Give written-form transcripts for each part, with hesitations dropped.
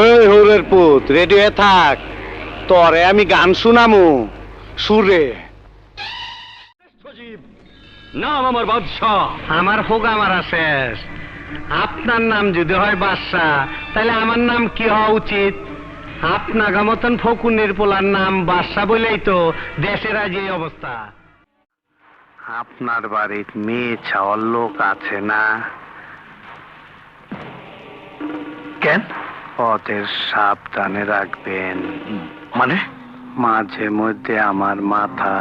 এই হরের পুত রেডি হয়ে থাক, তরে আমি গান শুনামু সুরে। নাম আমার বাদশাহ। আমার হোগা মারা শেষ। আপনার নাম যদি হয় বাদশাহ, তাহলে আমার নাম কি হওয়া উচিত? আপনার মতন ফকুনের পোলার নাম বাদশাহ বলেই তো দেশের আজ এই অবস্থা। আপনার বাড়ির মেয়ে ছাওয়ার লোক আছে না? কেন? ওদের সাবধানে রাখবেন। মানে? মাঝে মধ্যে আমার মাথা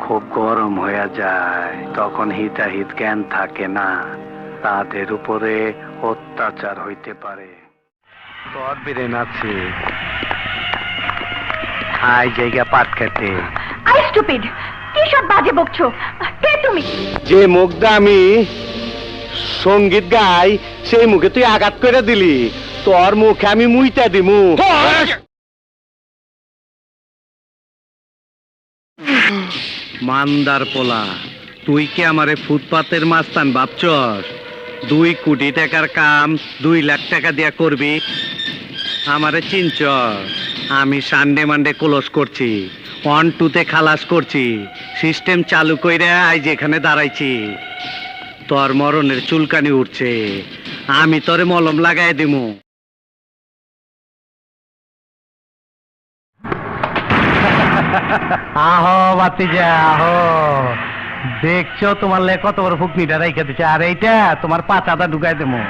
খুব গরম হয়ে যায়, তখন হিতাহিত জ্ঞান থাকে না, তাদের উপরে অত্যাচার হইতে পারে। তোর বিরেন আছে হাই জায়গা পাট খেতে। আই স্টুপিড, কি সব বাজে বকছো? কে তুমি? যে মুখ দিয়ে আমি সঙ্গীত গাই, সেই মুখে তুই আঘাত করে দিলি। তোর মুখে আমি মুইতা দিমু। মান্দার পোলা, তুই কি আমারে ফুটপাতের মাস্তান ভাবছস? 2 কোটি টাকার কাম 2 লাখ টাকা দিয়া করবি? আমারে চিনছ? আমি সানডে মানডে ক্লোজ করছি, 1-2 খালাস করছি, সিস্টেম চালু কইরা আজ এখানে দাঁড়াইছি। তোর মরণের চুলকানি উঠছে, আমি তোরে মলম লাগাই দিমু। আহো বাতিজা আহো, দেখছো তোমার লে কত বড় ফুকনিটা রাইখা দিচ্ছে, আর এইটা তোমার পাচাটা ঢুকাই দেবো।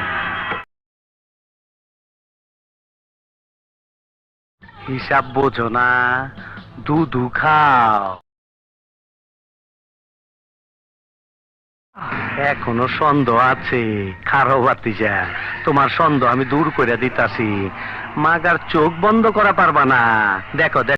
হিসাব বোঝো না, দুধু খাও। এখনো সন্দেহ আছে? খারো বাতিজা, তোমার সন্দেহ আমি দূর করে দিতাছি। মাগার চোখ বন্ধ করা পারবা না। দেখো দেখো।